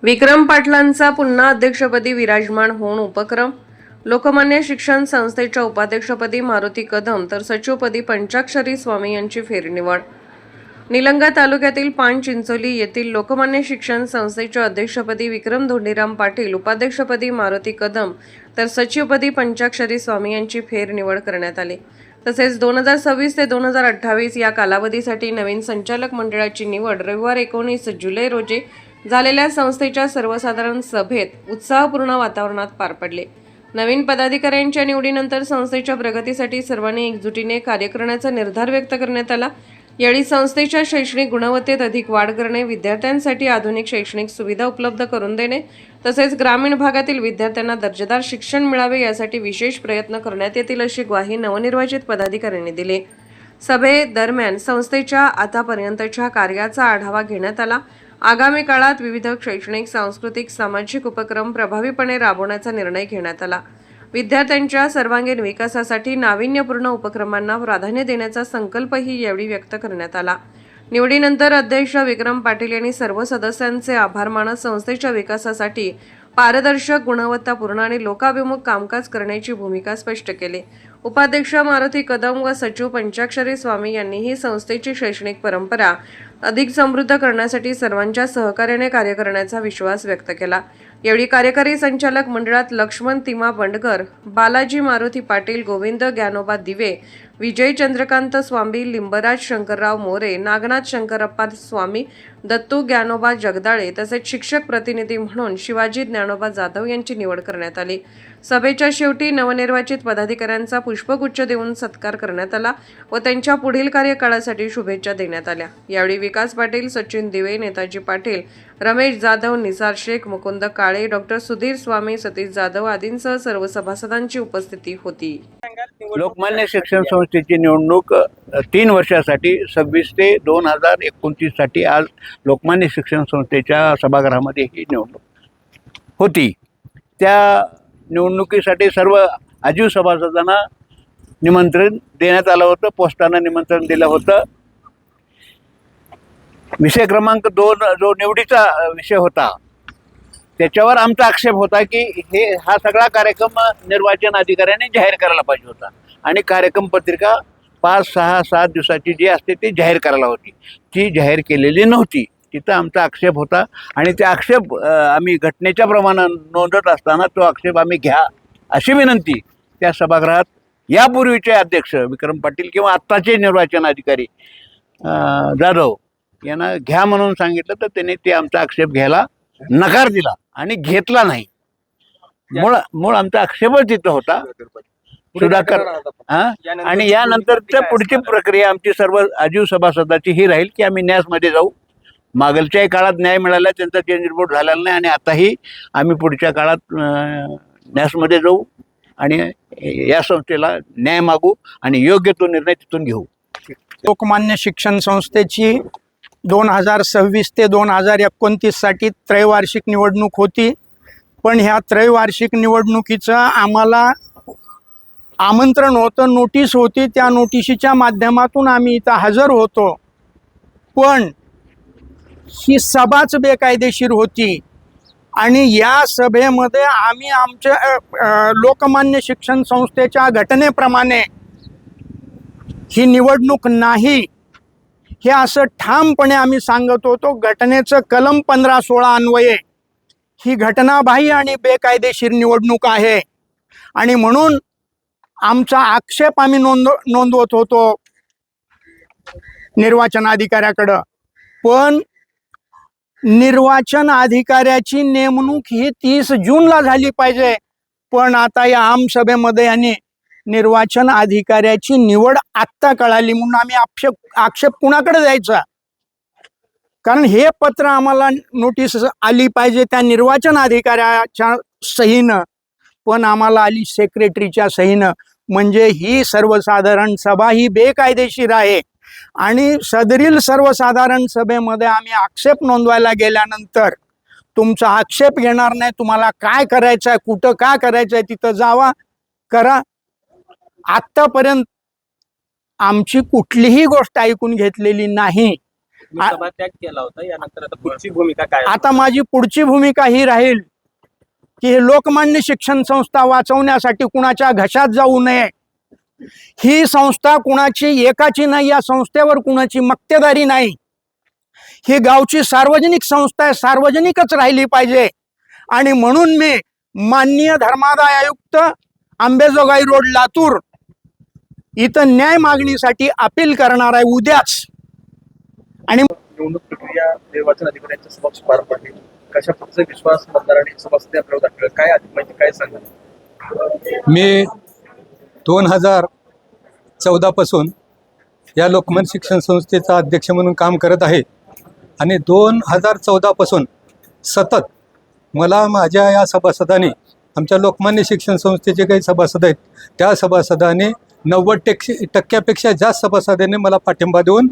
विक्रम पाटलांचा पुन्हा अध्यक्षपदी विराजमान होऊन उपक्रम. लोकमान्य शिक्षण संस्थेच्या उपाध्यक्षपदी मारुती कदम तर सचिवपदी पंचाक्षरी स्वामी यांची फेरनिवड. निलंगा तालुक्यातील पानचिंचोली येथील लोकमान्य शिक्षण संस्थेच्या अध्यक्षपदी विक्रम धोंडीराम पाटील, उपाध्यक्षपदी मारुती कदम तर सचिवपदी पंचाक्षरी स्वामी यांची फेरनिवड करण्यात आली. तसेच 2026 ते 2028 या कालावधीसाठी नवीन संचालक मंडळाची निवड रविवार 19 जुलै रोजी झालेल्या संस्थेच्या सर्वसाधारण सभेत उत्साहपूर्ण वातावरणात पार पडले. नवीन पदाधिकाऱ्यांच्या निवडीनंतर संस्थेच्या प्रगतीसाठी सर्वांनी एकजुटीने कार्य करण्याचा निर्धार व्यक्त करण्यात आला. यावेळी संस्थेच्या शैक्षणिक गुणवत्तेत अधिक वाढ करणे, विद्यार्थ्यांसाठी आधुनिक शैक्षणिक सुविधा उपलब्ध करून देणे तसेच ग्रामीण भागातील विद्यार्थ्यांना दर्जेदार शिक्षण मिळावे यासाठी विशेष प्रयत्न करण्यात येतील अशी ग्वाही नवनिर्वाचित पदाधिकाऱ्यांनी दिली. सभेदरम्यान संस्थेच्या आतापर्यंतच्या कार्याचा आढावा घेण्यात आला. आगामी काळात विविध शैक्षणिक, सांस्कृतिक, सामाजिक उपक्रम प्रभावीपणे राबवण्याचा निर्णय घेण्यात आला. विद्यार्थ्यांच्या सर्वांगीण विकासासाठी नाविन्यपूर्ण उपक्रमांना प्राधान्य देण्याचा संकल्पही यावेळी व्यक्त करण्यात आला. निवडीनंतर अध्यक्ष विक्रम पाटील यांनी सर्व सदस्यांचे आभार मानत संस्थेच्या विकासासाठी पारदर्शक, गुणवत्तापूर्ण आणि लोकाभिमुख कामकाज करण्याची भूमिका स्पष्ट केली. उपाध्यक्ष मारुती कदम व सचिव पंचाक्षरी स्वामी यांनीही संस्थेची शैक्षणिक परंपरा अधिक समृद्ध करण्यासाठी सर्वांच्या सहकार्याने कार्य करण्याचा विश्वास व्यक्त केला. यावेळी कार्यकारी संचालक मंडळात लक्ष्मण तिमा बंडकर, बालाजी मारुती पाटील, गोविंद ज्ञानोबा दिवे, विजय चंद्रकांत स्वामी, लिंबराज शंकरराव मोरे, नागनाथ शंकरप्पा स्वामी, दत्तू ज्ञानोबा जगदाळे तसेच शिक्षक प्रतिनिधी म्हणून शिवाजी ज्ञानोबा जाधव यांची निवड करण्यात आली. सभेच्या शेवटी नवनिर्वाचित पदाधिकाऱ्यांचा पुष्पगुच्छ देऊन सत्कार करण्यात आला व त्यांच्या पुढील कार्यकाळासाठी शुभेच्छा देण्यात आल्या. यावेळी विकास पाटील, सचिन दिवे, नेताजी पाटील, रमेश जाधव, निसार शेख, मुकुंद काळे, डॉक्टर सुधीर स्वामी, सतीश जाधव आदींसह सर्व सभासदांची उपस्थिती होती. लोकमान्य शिक्षण संस्थेची निवडणूक 3 वर्षासाठी 26 ते 2029 साठी आज लोकमान्य शिक्षण संस्थेच्या सभागृहामध्ये ही निवडणूक होती. त्या निवडणुकीसाठी सर्व आजीव सभासदांना निमंत्रण देण्यात आलं होतं, पोस्टानं निमंत्रण दिलं होतं. विषय क्रमांक 2 जो निवडीचा विषय होता त्याच्यावर आमचा आक्षेप होता की हा सगळा कार्यक्रम निर्वाचन अधिकाऱ्याने जाहीर करायला पाहिजे होता आणि कार्यक्रम पत्रिका 5, 6, 7 दिवसाची जी असते ती जाहीर करायला होती, ती जाहीर केलेली नव्हती. तिथं आमचा आक्षेप होता आणि ते आक्षेप आम्ही घटनेच्या प्रमाणात नोंदवत असताना तो आक्षेप आम्ही घ्या अशी विनंती त्या सभागृहात यापूर्वीचे अध्यक्ष विक्रम पाटील किंवा आत्ताचे निर्वाचन अधिकारी जाधव यांना घ्या म्हणून सांगितलं, तर त्यांनी ते आमचा आक्षेप घ्यायला नकार दिला आणि घेतला नाही. मूळ आमचा आक्षेपच तिथं होता सुधाकर. आणि यानंतरच्या पुढची प्रक्रिया आमची सर्व आजीव सभासदाची ही राहील की आम्ही न्यासमध्ये जाऊ. मागलच्याही काळात न्याय मिळाला, त्यांचा चेंज रिपोर्ट झालेला नाही आणि आताही आम्ही पुढच्या काळात न्यासमध्ये जाऊ आणि या संस्थेला न्याय मागू आणि योग्य तो निर्णय तिथून घेऊ. लोकमान्य शिक्षण संस्थेची 2026 ते 2029 साठी त्रैवार्षिक निवडणूक होती. पण ह्या त्रैवार्षिक निवडणुकीचं आम्हाला आमंत्रण होतं, नोटीस होती. त्या नोटिशीच्या माध्यमातून आम्ही इथं हजर होतो. पण ही सभाच बेकायदेशीर होती आणि या सभेमध्ये आम्ही आमच्या लोकमान्य शिक्षण संस्थेच्या घटनेप्रमाणे ही निवडणूक नाही हे असं ठामपणे आम्ही सांगत होतो. घटनेचं कलम 15-16 अन्वये ही घटनाबाह्य आणि बेकायदेशीर निवडणूक आहे आणि म्हणून आमचा आक्षेप आम्ही नोंदवत होतो निर्वाचन अधिकाऱ्याकडं. पण निर्वाचन अधिकाऱ्याची नेमणूक ही 30 जूनला झाली पाहिजे. पण आता या आमसभेमध्ये यांनी निर्वाचन अधिकाऱ्याची निवड आत्ता कळाली म्हणून आम्ही आक्षेप कुणाकडे द्यायचा? कारण हे पत्र आम्हाला नोटीस आली पाहिजे त्या निर्वाचन अधिकाऱ्याच्या सहीनं, पण आम्हाला आली सेक्रेटरीच्या सहीनं. म्हणजे ही सर्वसाधारण सभा ही बेकायदेशीर आहे आणि सदरील सर्वसाधारण सभेमध्ये आम्ही आक्षेप नोंदवायला गेल्यानंतर तुमचा आक्षेप घेणार नाही, तुम्हाला काय करायचं आहे, कुठं का करायचं आहे तिथं जावा, करा. आत्तापर्यंत आमची कुठलीही गोष्ट ऐकून घेतलेली नाही. आ- सभात्याग केला होता. यानंतर आता पुढची भूमिका काय आहे? आता माझी पुढची भूमिका ही राहील की हे लोकमान्य शिक्षण संस्था वाचवण्यासाठी कुणाच्या घशात जाऊ नये. ही संस्था कुणाची एकाची नाही, या संस्थेवर कुणाची मक्तेदारी नाही. ही गावची सार्वजनिक संस्था आहे, सार्वजनिकच राहिली पाहिजे. आणि म्हणून मी माननीय धर्मादाय आयुक्त आंबेजोगाई रोड लातूर इथं न्याय मागणीसाठी अपील करणार आहे उद्याच. आणि निवडणूक प्रक्रिया निर्वाचन अधिकाऱ्यांच्या समक्ष पार पडली. कशा पक्षाचा विश्वास मतदारांनी सभासद आपल्याला दाखवला? काय अधिक माहिती काय सांगा? मी 2014 पासून या लोकमान्य शिक्षण संस्थेचा अध्यक्ष म्हणून काम करत आहे आणि 2014 पासून सतत मला माझ्या या सभासदांनी, आमच्या लोकमान्य शिक्षण संस्थेचे काही सभासद आहेत, त्या सभासदांनी 90% जास्त सभासदांनी मला पाठिंबा देऊन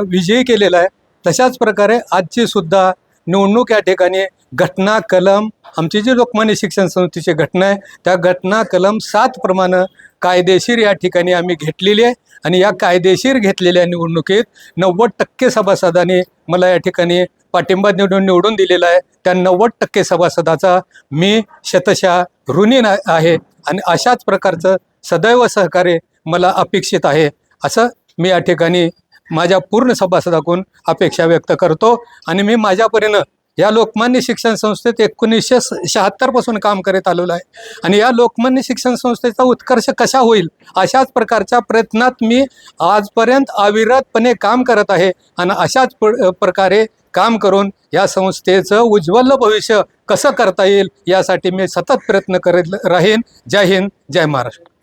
विजयी केलेला आहे. तशाच प्रकारे आजची सुद्धा निवडणूक या ठिकाणी घटना कलम, आमची जी लोकमान्य शिक्षण संस्थेची घटना आहे त्या घटना कलम 7 प्रमाणे कायदेशीर या ठिकाणी आम्ही घेतलेली आहे. आणि या कायदेशीर घेतलेल्या निवडणुकीत 90% सभासदांनी मला या ठिकाणी पाठिंबा निवडून दिलेला आहे. त्या 90% सभासदाचा मी शतशः ऋणी आहे आणि अशाच प्रकारचं सदैव सहकार्य मला अपेक्षित आहे, असं मी या ठिकाणी माझ्या पूर्ण सभासदाकडून अपेक्षा व्यक्त करतो. आणि मी माझ्या परीनं या लोकमान्य शिक्षण संस्थेत 1976 पासून काम करत आलेलो आहे आणि या लोकमान्य शिक्षण संस्थेचा उत्कर्ष कशा होईल अशाच प्रकारच्या प्रयत्नात मी आजपर्यंत अविरतपणे काम करत आहे. आणि अशाच प्रकारे काम करून या संस्थेचं उज्ज्वल भविष्य कसं करता येईल यासाठी मी सतत प्रयत्न करत राहीन. जय हिंद, जय महाराष्ट्र.